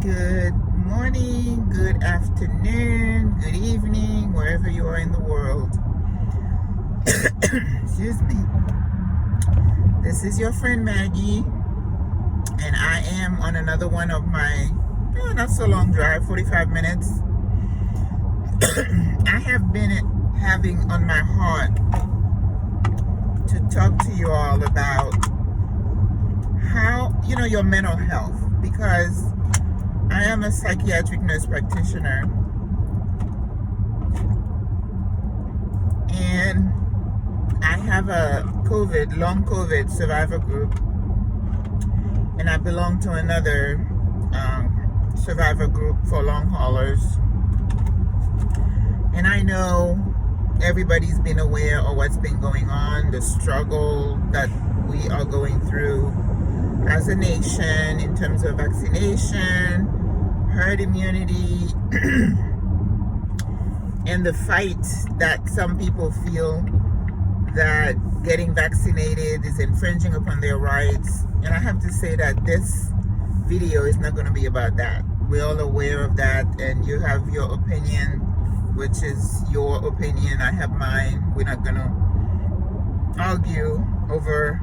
Good morning, good afternoon, good evening, wherever you are in the world. Excuse me. This is your friend Maggie, and I am on another one of my not so long drive, 45 minutes. I have been having on my heart to talk to you all about how, your mental health, because I am a psychiatric nurse practitioner, and I have a long COVID survivor group, and I belong to another survivor group for long haulers. And I know everybody's been aware of what's been going on, the struggle that we are going through as a nation in terms of vaccination, herd immunity, and the fight that some people feel that getting vaccinated is infringing upon their rights. And I have to say that this video is not going to be about that. We're all aware of that, and you have your opinion, which is your opinion. I have mine. We're not going to argue over,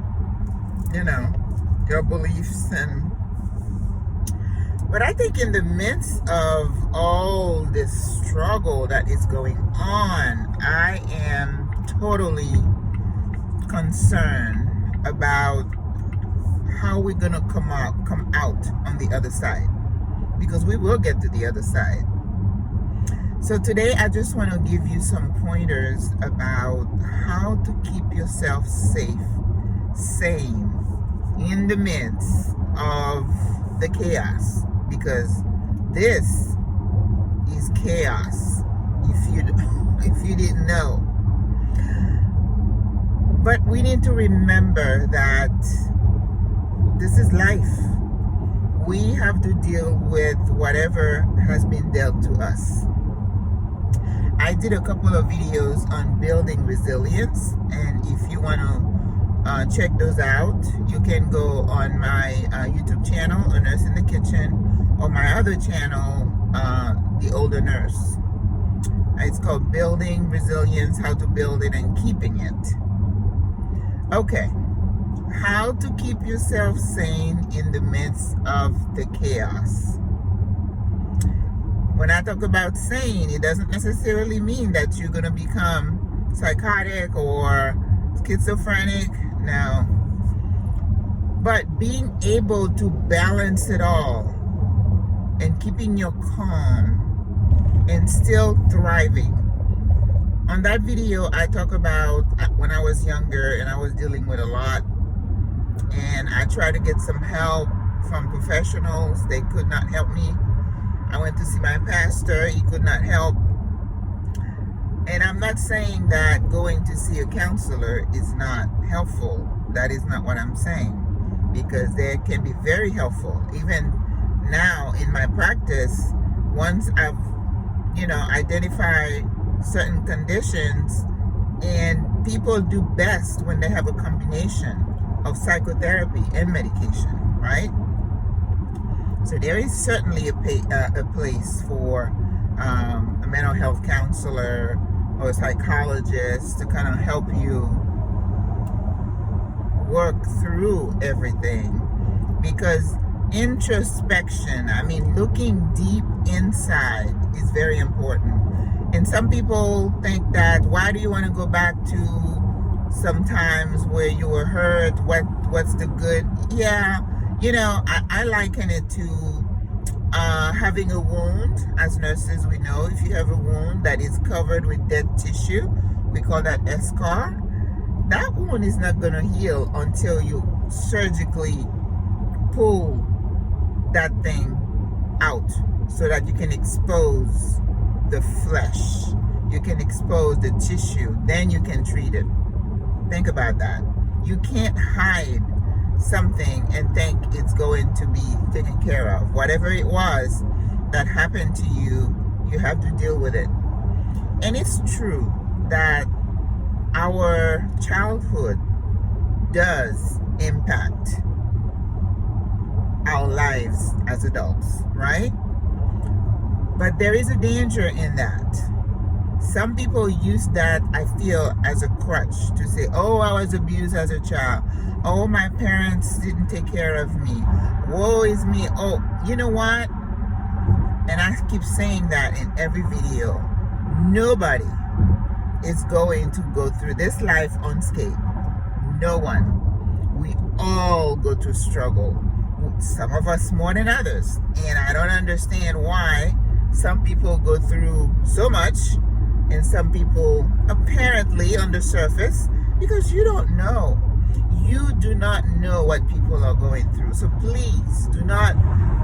your beliefs. But I think in the midst of all this struggle that is going on, I am totally concerned about how we're going to come out on the other side, because we will get to the other side. So today I just want to give you some pointers about how to keep yourself safe, sane, in the midst of the chaos, because this is chaos if you didn't know. But we need to remember that this is life. We have to deal with whatever has been dealt to us. I did a couple of videos on building resilience, and if you want to check those out, you can go on my YouTube channel, A Nurse in the Kitchen, or my other channel, The Older Nurse. It's called Building Resilience, How to Build It and Keeping It. Okay, how to keep yourself sane in the midst of the chaos. When I talk about sane, it doesn't necessarily mean that you're going to become psychotic or schizophrenic. No. But being able to balance it all and keeping your calm and still thriving. On that video, I talk about when I was younger and I was dealing with a lot, and I tried to get some help from professionals. They could not help me. I went to see my pastor. He could not help. And I'm not saying that going to see a counselor is not helpful. That is not what I'm saying, because they can be very helpful. Even now in my practice, once I've, identified certain conditions, and people do best when they have a combination of psychotherapy and medication, right? So there is certainly a place for a mental health counselor or a psychologist to kind of help you work through everything. Because introspection, looking deep inside is very important. And some people think that, why do you want to go back to sometimes where you were hurt? What's the good? Yeah, I liken it to having a wound. As nurses, we know if you have a wound that is covered with dead tissue, we call that a scar. That wound is not going to heal until you surgically pull that thing out so that you can expose the flesh, you can expose the tissue, then you can treat it. Think about that. You can't hide something and think it's going to be taken care of. Whatever it was that happened to you, you have to deal with it. And it's true that our childhood does impact our lives as adults, right? But there is a danger in that. Some people use that, I feel, as a crutch to say, oh, I was abused as a child. Oh, my parents didn't take care of me. Woe is me. Oh, you know what? And I keep saying that in every video. Nobody is going to go through this life unscathed. No one. We all go through struggle. Some of us more than others. And I don't understand why some people go through so much and some people apparently on the surface, because you don't know. You do not know what people are going through. So please do not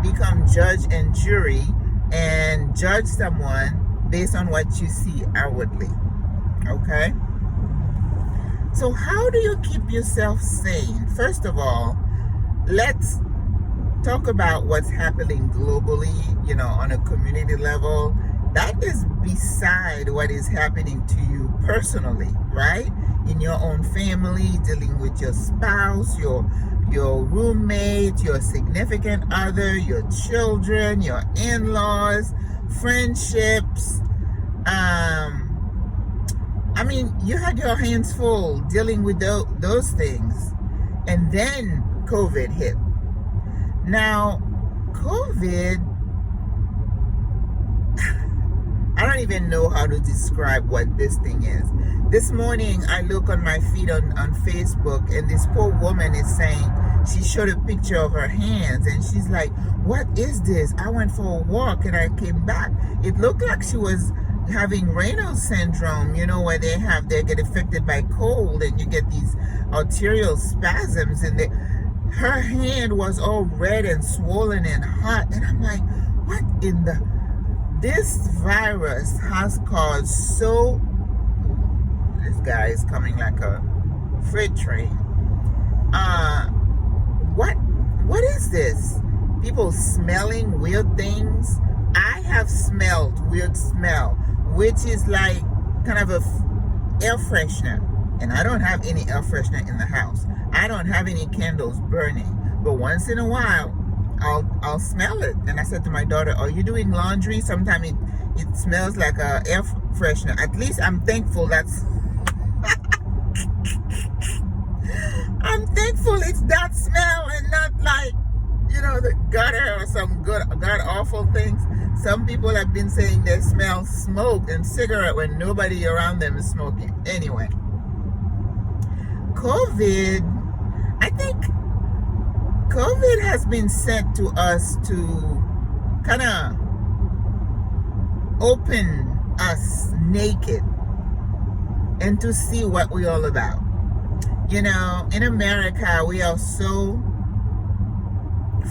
become judge and jury and judge someone based on what you see outwardly. Okay? So how do you keep yourself sane? First of all, let's talk about what's happening globally, on a community level. That is beside what is happening to you personally, right? In your own family, dealing with your spouse, your roommate, your significant other, your children, your in-laws, friendships. You had your hands full dealing with those things. And then COVID hit. Now, COVID, I don't even know how to describe what this thing is. This morning, I look on my feed on Facebook, and this poor woman is saying, she showed a picture of her hands, and she's like, what is this? I went for a walk, and I came back. It looked like she was having Raynaud's syndrome, where they get affected by cold, and you get these arterial spasms, and her hand was all red and swollen and hot, and I'm like, what in the... This virus has caused this guy is coming like a freight train. What is this? People smelling weird things. I have smelled weird smell, which is like kind of a air freshener. And I don't have any air freshener in the house. I don't have any candles burning. But once in a while, I'll smell it. And I said to my daughter, are you doing laundry? Sometimes it smells like a air freshener. At least I'm thankful I'm thankful it's that smell and not like, the gutter or some god awful things. Some people have been saying they smell smoke and cigarette when nobody around them is smoking. Anyway, I think COVID has been sent to us to kind of open us naked and to see what we're all about. In America, we are so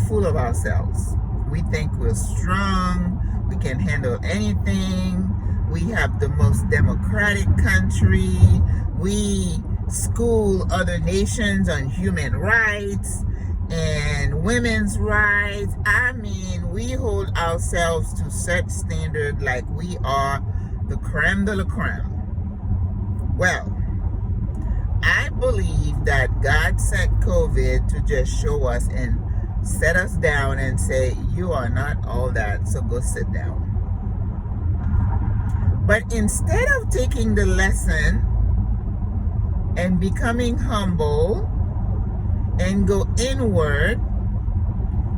full of ourselves. We think we're strong, we can handle anything, we have the most democratic country, we school other nations on human rights and women's rights. We hold ourselves to such standard like we are the creme de la creme. Well, I believe that God sent COVID to just show us and set us down and say, you are not all that, so go sit down. But instead of taking the lesson and becoming humble and go inward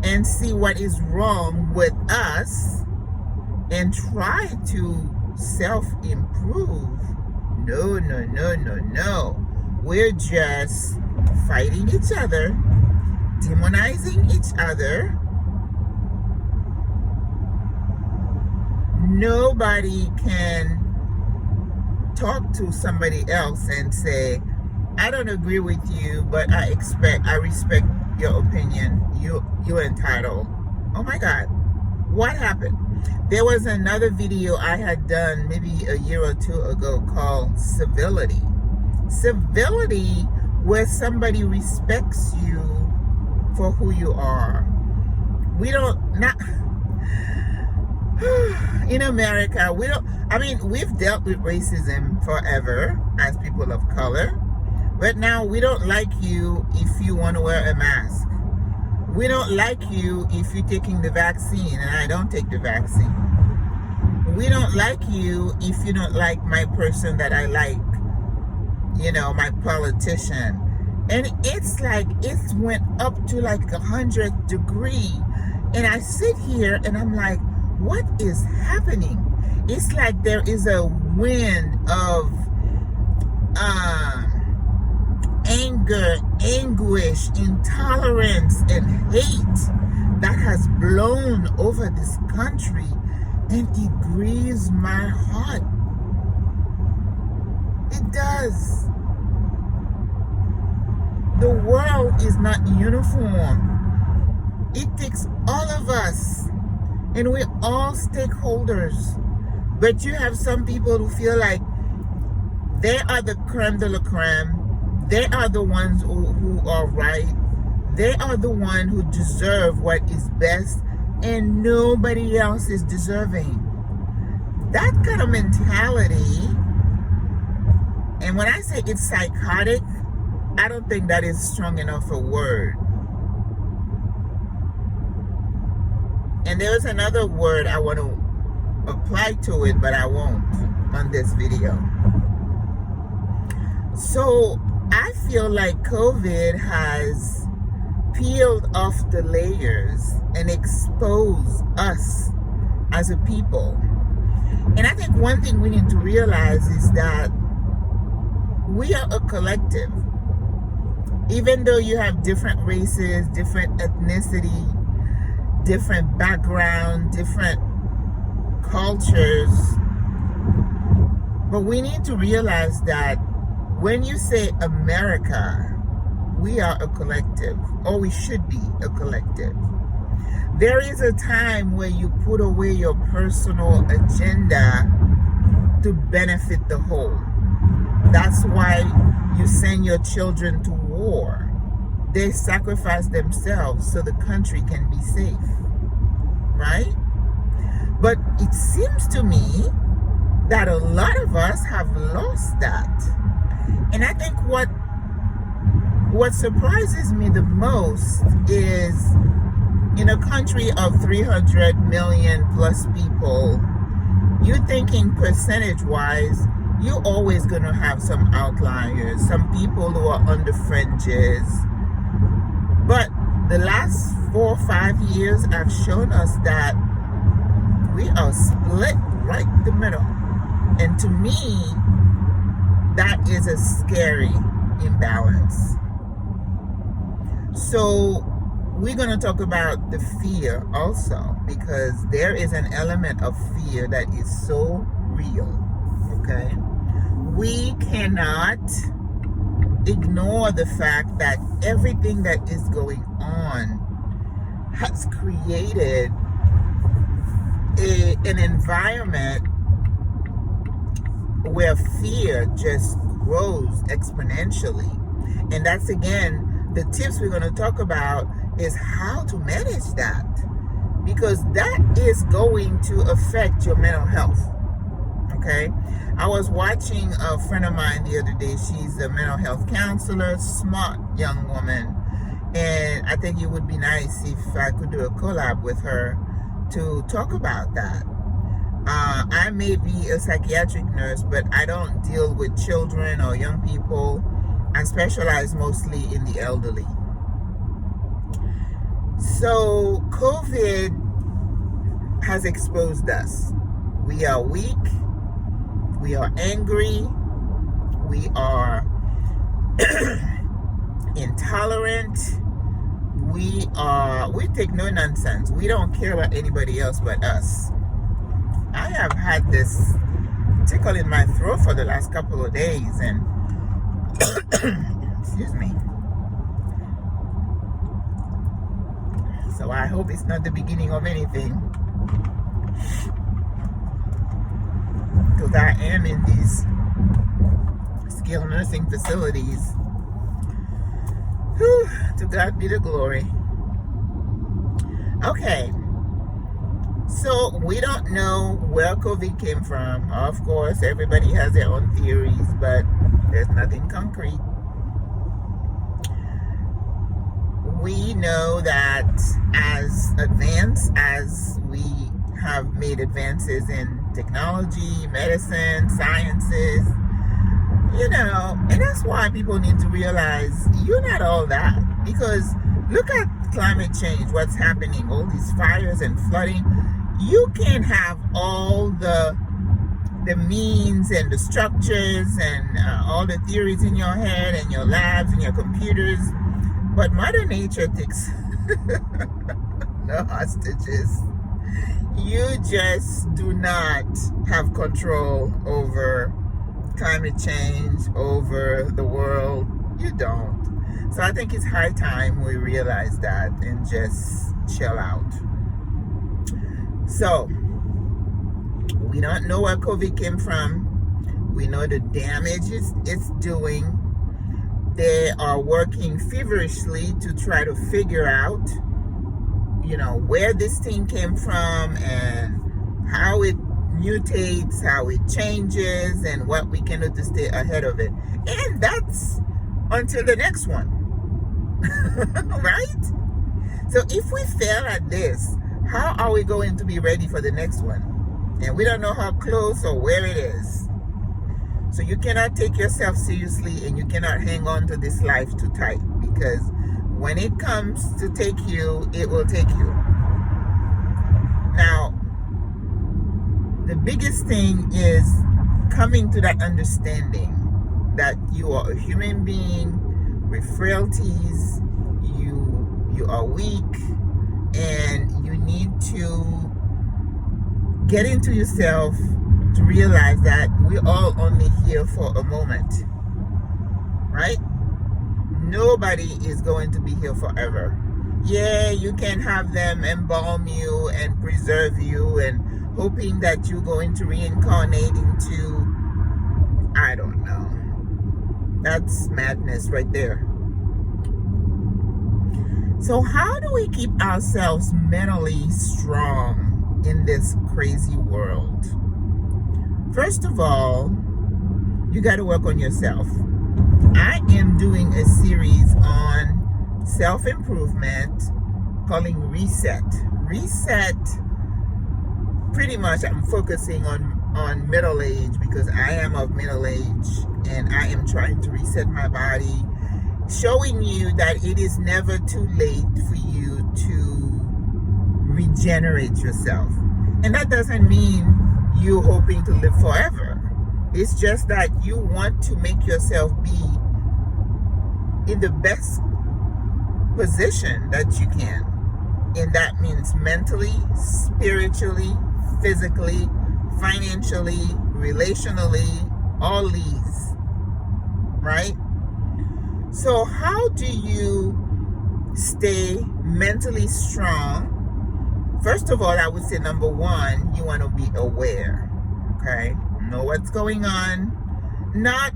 and see what is wrong with us and try to self-improve. No. We're just fighting each other, demonizing each other. Nobody can talk to somebody else and say, I don't agree with you, but I respect your opinion. You're entitled. Oh my God. What happened? There was another video I had done maybe a year or two ago called Civility. Civility, where somebody respects you for who you are. In America, we've dealt with racism forever as people of color. But now we don't like you if you want to wear a mask. We don't like you if you're taking the vaccine and I don't take the vaccine. We don't like you if you don't like my person that I like, my politician. And it's like it went up to like 100 degrees. And I sit here and I'm like, what is happening? It's like there is a wind of anger, anguish, intolerance, and hate that has blown over this country, and it grieves my heart. It does. The world is not uniform. It takes all of us, and we're all stakeholders. But you have some people who feel like they are the creme de la creme. They are the ones who are right. They are the ones who deserve what is best, and nobody else is deserving. That kind of mentality, and when I say it's psychotic, I don't think that is strong enough a word. And there's another word I want to apply to it, but I won't on this video. So I feel like COVID has peeled off the layers and exposed us as a people. And I think one thing we need to realize is that we are a collective. Even though you have different races, different ethnicity, different background, different cultures, but we need to realize that when you say America, we are a collective, or we should be a collective. There is a time where you put away your personal agenda to benefit the whole. That's why you send your children to war. They sacrifice themselves so the country can be safe, right? But it seems to me that a lot of us have lost that. And I think what surprises me the most is in a country of 300 million plus people, you're thinking percentage-wise, you're always going to have some outliers, some people who are on the fringes. But the last 4 or 5 years have shown us that we are split right the middle. And to me, that is a scary imbalance. So we're going to talk about the fear also, because there is an element of fear that is so real, okay? We cannot ignore the fact that everything that is going on has created an environment where fear just grows exponentially. And that's, again, the tips we're going to talk about is how to manage that, because that is going to affect your mental health. Okay, I was watching a friend of mine the other day. She's a mental health counselor, smart young woman, and I think it would be nice if I could do a collab with her to talk about that. I may be a psychiatric nurse, but I don't deal with children or young people. I specialize mostly in the elderly. So COVID has exposed us. We are weak. We are angry. We are intolerant. We take no nonsense. We don't care about anybody else but us. I have had this tickle in my throat for the last couple of days, and excuse me. So I hope it's not the beginning of anything, because I am in these skilled nursing facilities. Whew, to God be the glory. Okay, so we don't know where COVID came from. Of course, everybody has their own theories, but there's nothing concrete. we know that as advanced as we have made advances in technology, medicine, sciences, and that's why people need to realize you're not all that. Because look at climate change, what's happening, all these fires and flooding. You can't have all the means and the structures and all the theories in your head and your labs and your computers, but Mother Nature takes no hostages. You just do not have control over climate change, over the world. You don't. So I think it's high time we realize that and just chill out. So we don't know where COVID came from. We know the damage it's doing. They are working feverishly to try to figure out, where this thing came from and how it mutates, how it changes, and what we can do to stay ahead of it. And that's until the next one. Right? So if we fail at this, how are we going to be ready for the next one? And we don't know how close or where it is. So you cannot take yourself seriously, and you cannot hang on to this life too tight, because when it comes to take you, it will take you. Now, the biggest thing is coming to that understanding that you are a human being with frailties, you are weak, and you need to get into yourself to realize that we're all only here for a moment, right? Nobody is going to be here forever. Yeah, you can have them embalm you and preserve you and hoping that you're going to reincarnate into, I don't know. That's madness right there. So how do we keep ourselves mentally strong in this crazy world? First of all, you got to work on yourself. I am doing a series on self-improvement calling Reset. Reset, pretty much I'm focusing on middle age, because I am of middle age and I am trying to reset my body, showing you that it is never too late for you to regenerate yourself. And that doesn't mean you hoping to live forever. It's just that you want to make yourself be in the best position that you can. And that means mentally, spiritually, physically, financially, relationally, all these, right? So how do you stay mentally strong? First of all, I would say number one, you want to be aware, okay? Know what's going on. Not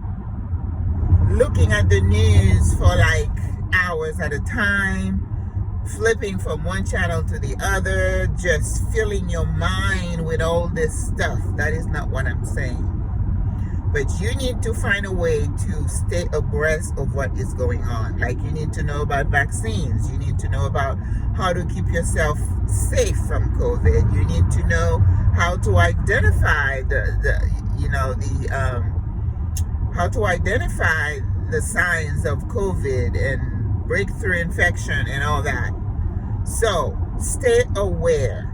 looking at the news for like hours at a time, flipping from one channel to the other, just filling your mind with all this stuff. That is not what I'm saying. But you need to find a way to stay abreast of what is going on. Like you need to know about vaccines. You need to know about how to keep yourself safe from COVID. You need to know how to identify how to identify the signs of COVID and breakthrough infection and all that. So stay aware.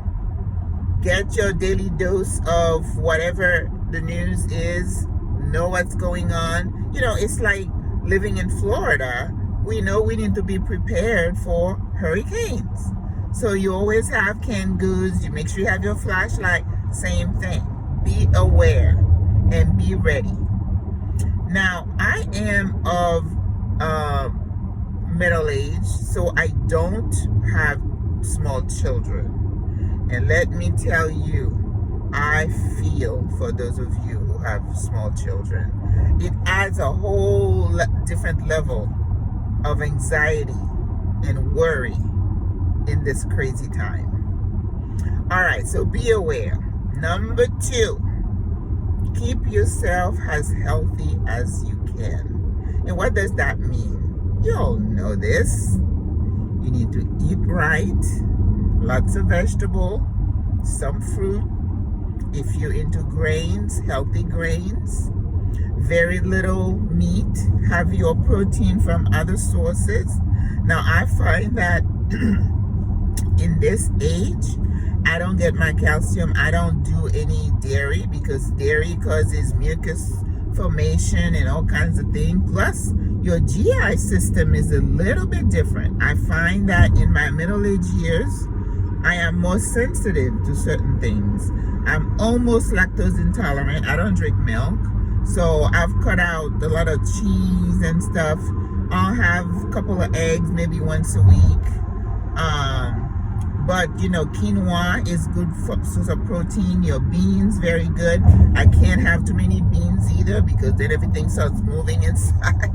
Get your daily dose of whatever the news is. Know what's going on. It's like living in Florida. We know we need to be prepared for hurricanes. So you always have canned goods. You make sure you have your flashlight. Same thing. Be aware and be ready. Now, I am of middle age, so I don't have small children. And let me tell you, I feel for those of you who have small children. It adds a whole different level of anxiety and worry in this crazy time. All right, so be aware. Number two, keep yourself as healthy as you can. And what does that mean? You all know this. You need to eat right, lots of vegetable, some fruit. If you're into grains, healthy grains, very little meat, have your protein from other sources. Now I find that in this age, I don't get my calcium. I don't do any dairy because dairy causes mucus formation and all kinds of things. Plus, your GI system is a little bit different. I find that in my middle-aged years, I am more sensitive to certain things. I'm almost lactose intolerant. I don't drink milk. So I've cut out a lot of cheese and stuff. I'll have a couple of eggs maybe once a week. But quinoa is good for source of protein. Your beans, very good. I can't have too many beans either because then everything starts moving inside.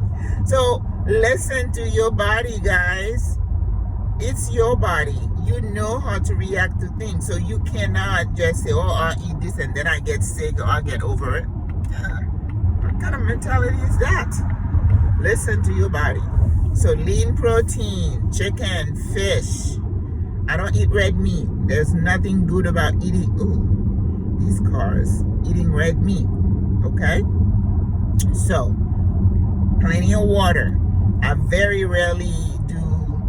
So listen to your body, guys. It's your body. You know how to react to things. So you cannot just say, oh, I'll eat this and then I get sick or I'll get over it. What kind of mentality is that? Listen to your body. So lean protein, chicken, fish. I don't eat red meat. There's nothing good about eating, these cars, eating red meat, okay? So, plenty of water. I very rarely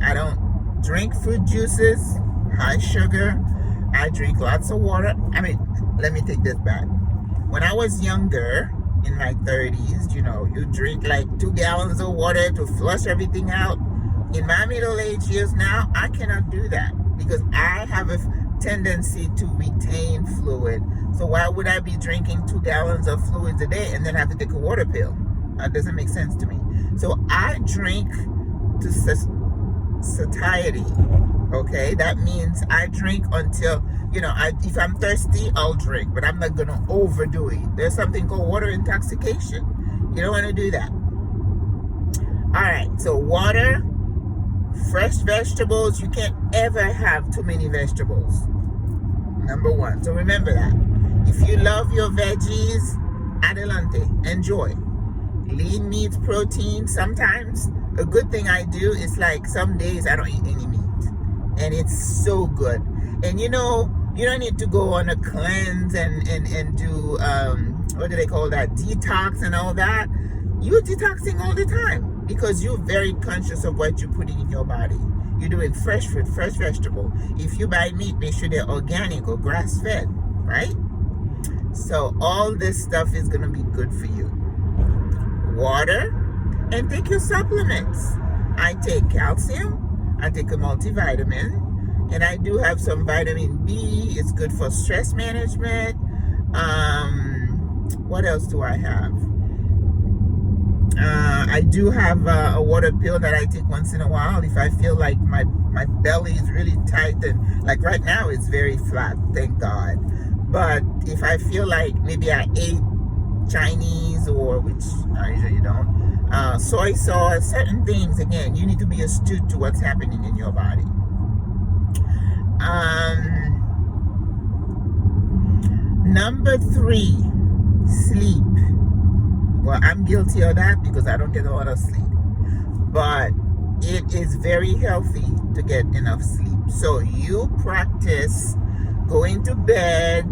I don't drink fruit juices, high sugar. I drink lots of water. Let me take this back. When I was younger, in my 30s, you drink like 2 gallons of water to flush everything out. In my middle-aged years now, I cannot do that because I have a tendency to retain fluid. So why would I be drinking 2 gallons of fluids a day and then have to take a water pill? That doesn't make sense to me. So I drink to satiety, okay? That means I drink until, if I'm thirsty, I'll drink, but I'm not going to overdo it. There's something called water intoxication. You don't want to do that. All right, so water, fresh vegetables. You can't ever have too many vegetables. Number one. So remember that. If you love your veggies, adelante, enjoy. Lean meats, protein. Sometimes a good thing I do is like some days I don't eat any meat. And it's so good. And you don't need to go on a cleanse and do, what do they call that? Detox and all that. You're detoxing all the time because you're very conscious of what you're putting in your body. You're doing fresh fruit, fresh vegetable. If you buy meat, make sure they're organic or grass-fed, right? So all this stuff is going to be good for you. Water, and take your supplements. I take calcium, I take a multivitamin, and I do have some vitamin B. It's good for stress management. What else do I have? I do have a water pill that I take once in a while if I feel like my belly is really tight, and like right now it's very flat, thank God. But if I feel like maybe I ate Chinese, or which I usually don't, soy sauce, certain things, again, you need to be astute to what's happening in your body. Number 3, sleep. Well, I'm guilty of that because I don't get a lot of sleep. But it is very healthy to get enough sleep. So you practice going to bed,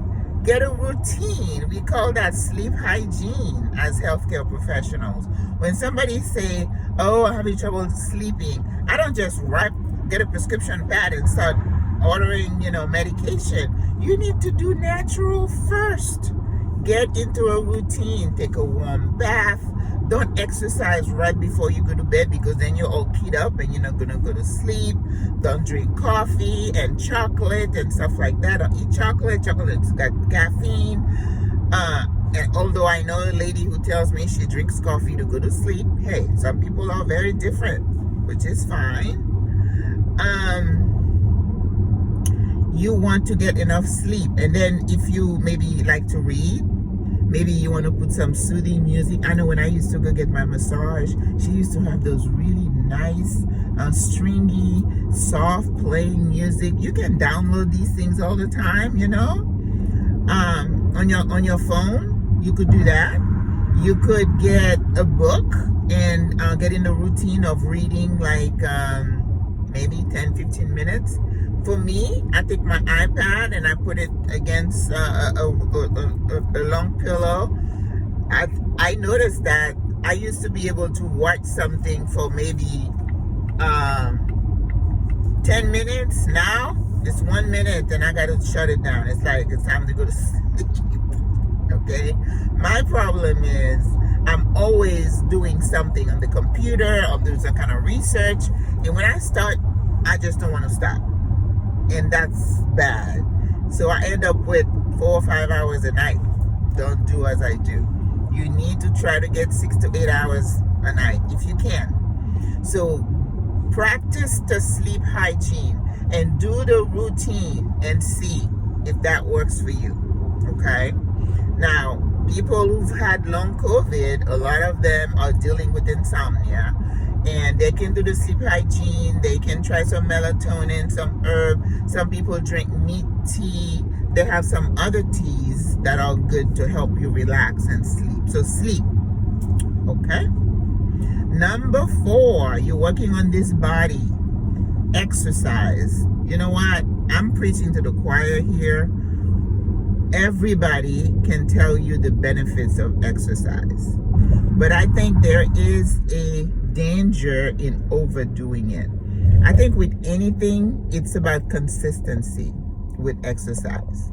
get a routine. We call that sleep hygiene as healthcare professionals. When somebody say, oh, I'm having trouble sleeping, I don't just get a prescription pad and start ordering, medication. You need to do natural first. Get into a routine. Take a warm bath. Don't exercise right before you go to bed because then you're all keyed up and you're not going to go to sleep. Don't drink coffee and chocolate and stuff like that. Don't eat chocolate. Chocolate's got caffeine. And although I know a lady who tells me she drinks coffee to go to sleep, hey, some people are very different, which is fine. You want to get enough sleep. And then if you maybe like to read, maybe you want to put some soothing music. I know when I used to go get my massage, she used to have those really nice, stringy, soft playing music. You can download these things all the time, on your phone. You could do that. You could get a book and get in the routine of reading, like maybe 10-15 minutes. For me, I take my iPad and I put it against a long pillow. I noticed that I used to be able to watch something for maybe 10 minutes. Now it's 1 minute and I gotta shut it down. It's like it's time to go to sleep. Okay, my problem is I'm always doing something on the computer, or doing some kind of research, and when I start, I just don't want to stop, and that's bad. So I end up with 4 or 5 hours a night. Don't do as I do. You need to try to get 6 to 8 hours a night if you can. So practice the sleep hygiene and do the routine and see if that works for you. Okay. Now, people who've had long COVID, a lot of them are dealing with insomnia, and they can do the sleep hygiene. They can try some melatonin, some herb. Some people drink meat tea. They have some other teas that are good to help you relax and sleep. So sleep, okay? Number 4, you're working on this body. Exercise. You know what? I'm preaching to the choir here. Everybody can tell you the benefits of exercise, but I think there is a danger in overdoing it. I think with anything, it's about consistency with exercise.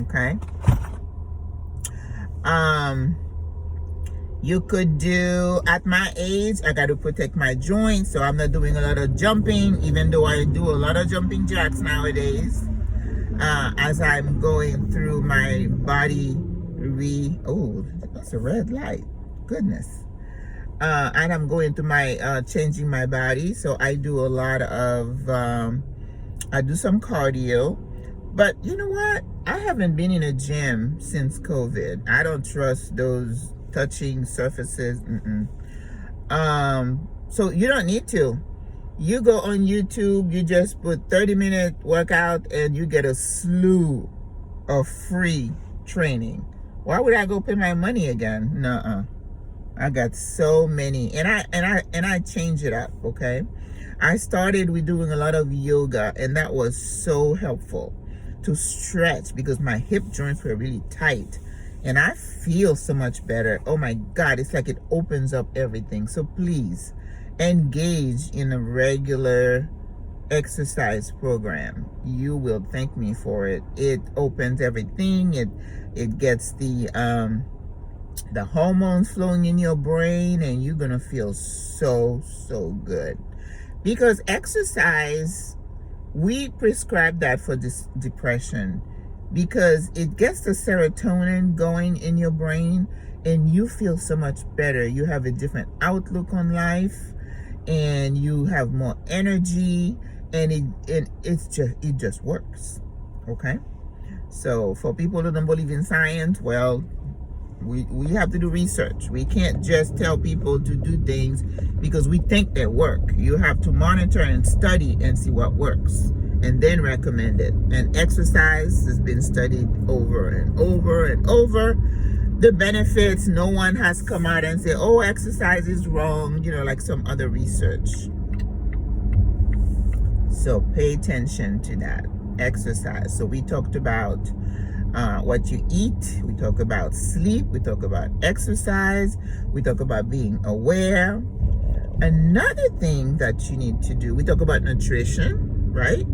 Okay. You could do, at my age, I got to protect my joints, so I'm not doing a lot of jumping, even though I do a lot of jumping jacks nowadays. As I'm going through my body oh, that's a red light. Goodness. And I'm going through my, changing my body. So I do a lot of, I do some cardio. But you know what? I haven't been in a gym since COVID. I don't trust those touching surfaces. So you don't need to. You go on YouTube, you just put 30-minute workout and you get a slew of free training. Why would I go pay my money again? Nuh-uh. I got so many, and I change it up, okay? I started with doing a lot of yoga, and that was so helpful to stretch because my hip joints were really tight, and I feel so much better. Oh my God, it's like it opens up everything. So please, engage in a regular exercise program. You will thank me for it. It opens everything. It gets the hormones flowing in your brain, and you're gonna feel so good. Because exercise, we prescribe that for this depression, because it gets the serotonin going in your brain, and you feel so much better. You have a different outlook on life, and you have more energy, and it just works. Okay, so for people who don't believe in science, well, we have to do research. We can't just tell people to do things because we think they work. You have to monitor and study and see what works, and then recommend it. And exercise has been studied over and over and over. The benefits, no one has come out and said, oh, exercise is wrong, like some other research. So pay attention to that. Exercise. So we talked about what you eat, we talk about sleep, we talk about exercise, we talk about being aware. Another thing that you need to do, we talk about nutrition, right?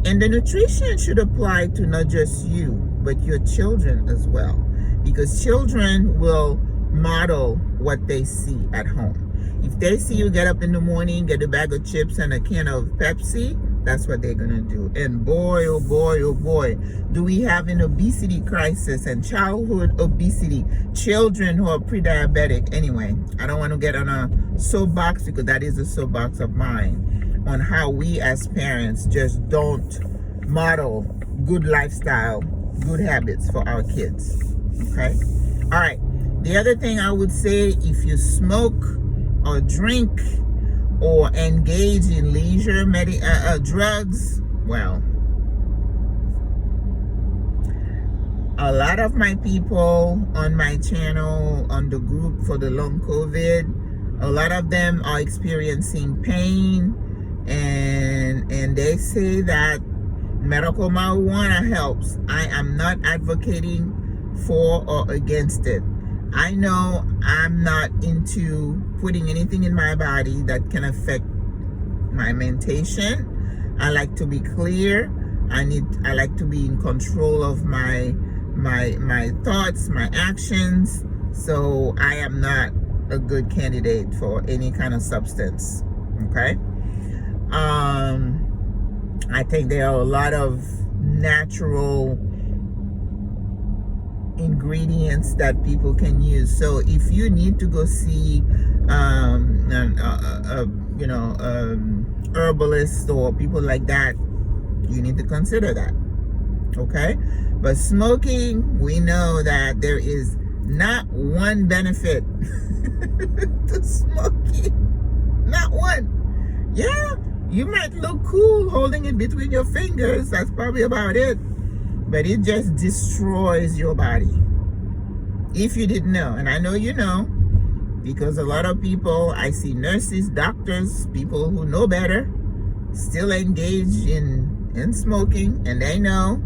And the nutrition should apply to not just you, but your children as well. Because children will model what they see at home. If they see you get up in the morning, get a bag of chips and a can of Pepsi, that's what they're gonna do. And boy, oh boy, oh boy, do we have an obesity crisis and childhood obesity, children who are pre-diabetic. Anyway, I don't want to get on a soapbox, because that is a soapbox of mine, on how we as parents just don't model good lifestyle, good habits for our kids. Okay. All right. The other thing I would say, if you smoke or drink or engage in leisure drugs, well, a lot of my people on my channel, on the group for the long COVID, a lot of them are experiencing pain and and they say that medical marijuana helps. I am not advocating for or against it. I know I'm not into putting anything in my body that can affect my mentation. I like to be clear. I like to be in control of my thoughts, my actions. So I am not a good candidate for any kind of substance. Okay. I think there are a lot of natural ingredients that people can use. So if you need to go see herbalist or people like that, you need to consider that. Okay. But smoking, we know that there is not one benefit to smoking. Not one. Yeah, you might look cool holding it between your fingers. That's probably about it. But it just destroys your body. If you didn't know, and I know you know, because a lot of people, I see nurses, doctors, people who know better, still engage in smoking, and they know.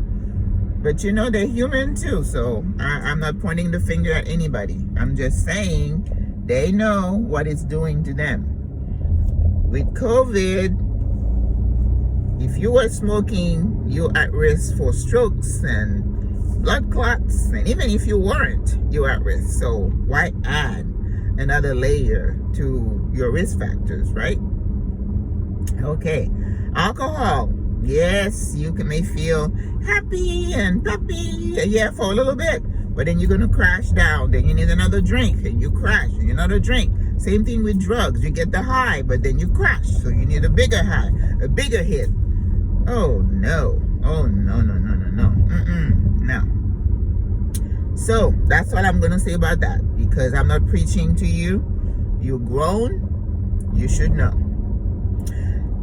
But you know, they're human too, so I'm not pointing the finger at anybody. I'm just saying they know what it's doing to them. With COVID, if you were smoking, you're at risk for strokes and blood clots. And even if you weren't, you're at risk. So why add another layer to your risk factors, right? Okay. Alcohol. Yes, you may feel happy and peppy, yeah, for a little bit, but then you're going to crash down. Then you need another drink, and you crash, and another drink. Same thing with drugs. You get the high, but then you crash, so you need a bigger high, a bigger hit. Oh, no. Oh, no. No. So, that's what I'm going to say about that, because I'm not preaching to you. You're grown. You should know.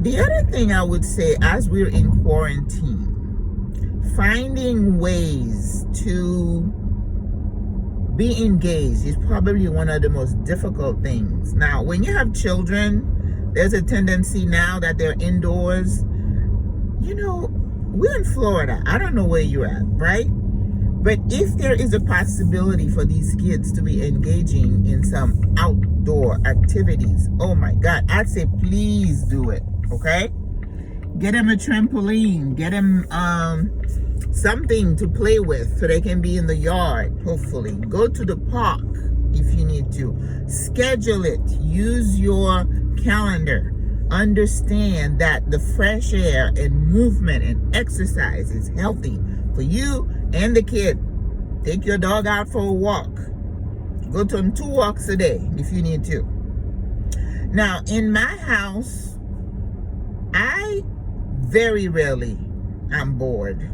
The other thing I would say, as we're in quarantine, finding ways to be engaged is probably one of the most difficult things. Now, when you have children, there's a tendency now that they're indoors. You know, we're in Florida. I don't know where you're at, right? But if there is a possibility for these kids to be engaging in some outdoor activities, oh my God, I'd say please do it. Okay, get them a trampoline, get them something to play with so they can be in the yard. Hopefully go to the park if you need to. Schedule it. Use your calendar. Understand that the fresh air and movement and exercise is healthy for you and the kid. Take your dog out for a walk. Go to them 2 walks a day if you need to. Now, in my house, I very rarely am bored,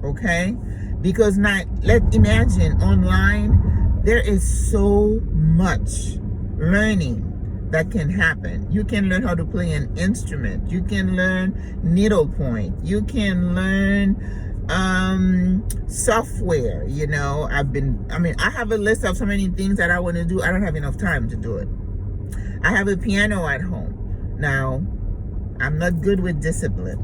okay? Because imagine online, there is so much learning that can happen. You can learn how to play an instrument. You can learn needlepoint. You can learn software, you know. I have a list of so many things that I want to do. I don't have enough time to do it. I have a piano at home. Now, I'm not good with discipline,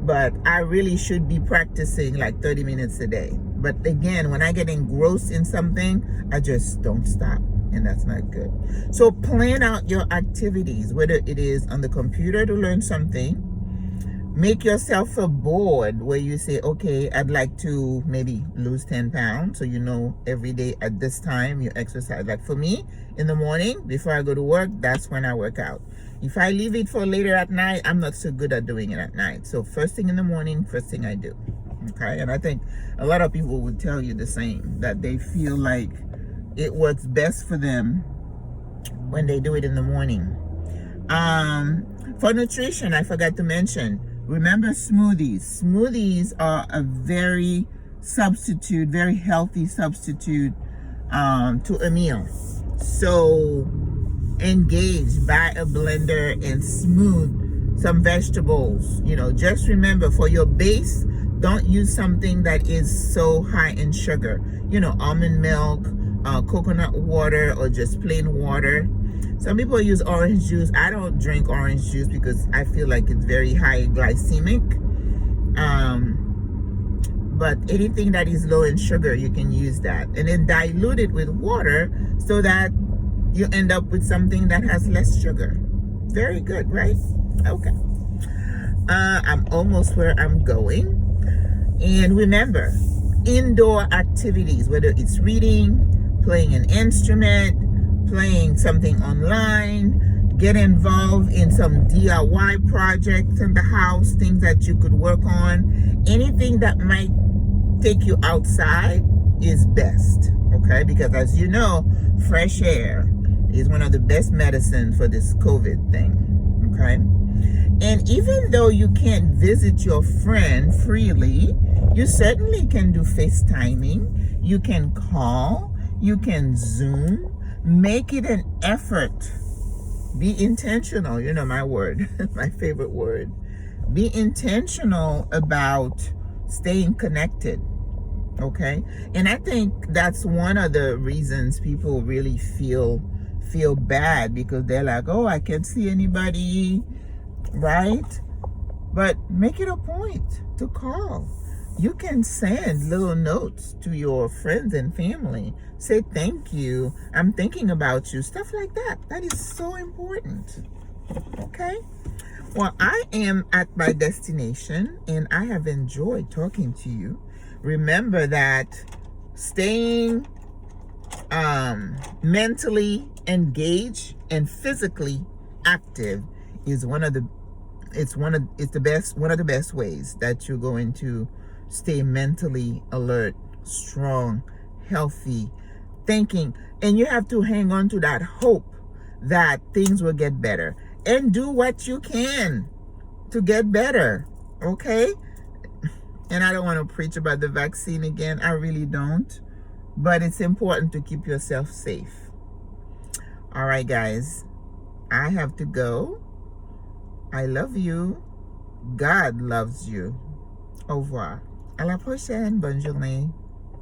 but I really should be practicing like 30 minutes a day. But again, when I get engrossed in something, I just don't stop, and that's not good. So plan out your activities, whether it is on the computer to learn something. Make yourself a board where you say, okay, I'd like to maybe lose 10 pounds. So you know every day at this time you exercise. Like for me, in the morning before I go to work, that's when I work out. If I leave it for later at night, I'm not so good at doing it at night. So first thing in the morning, first thing I do. Okay. And I think a lot of people would tell you the same, that they feel like it works best for them when they do it in the morning. For nutrition, I forgot to mention, remember smoothies. Smoothies are a very healthy substitute to a meal. So engage, buy a blender and smooth some vegetables. You know, just remember, for your base, don't use something that is so high in sugar. You know, almond milk, coconut water or just plain water. Some people use orange juice. I don't drink orange juice because I feel like it's very high glycemic. But anything that is low in sugar, you can use that. And then dilute it with water so that you end up with something that has less sugar. Very good, right? Okay. I'm almost where I'm going. And remember, indoor activities, whether it's reading, playing an instrument, playing something online, get involved in some DIY projects in the house, things that you could work on. Anything that might take you outside is best, okay? Because as you know, fresh air is one of the best medicines for this COVID thing, okay? And even though you can't visit your friend freely, you certainly can do FaceTiming, you can call, you can Zoom. Make it an effort. Be intentional. You know my word, my favorite word. Be intentional about staying connected, okay? And I think that's one of the reasons people really feel bad, because they're like, oh, I can't see anybody, right? But make it a point to call. You can send little notes to your friends and family. Say thank you, I'm thinking about you, stuff like that. That is so important, okay? Well, I am at my destination and I have enjoyed talking to you. Remember that staying mentally engaged and physically active is one of the best ways that you're going to stay mentally alert, strong, healthy, thinking. And you have to hang on to that hope that things will get better, and do what you can to get better, okay? And I don't want to preach about the vaccine again. I really don't. But it's important to keep yourself safe. All right, guys. I have to go. I love you. God loves you. Au revoir. À la prochaine. Bonne journée.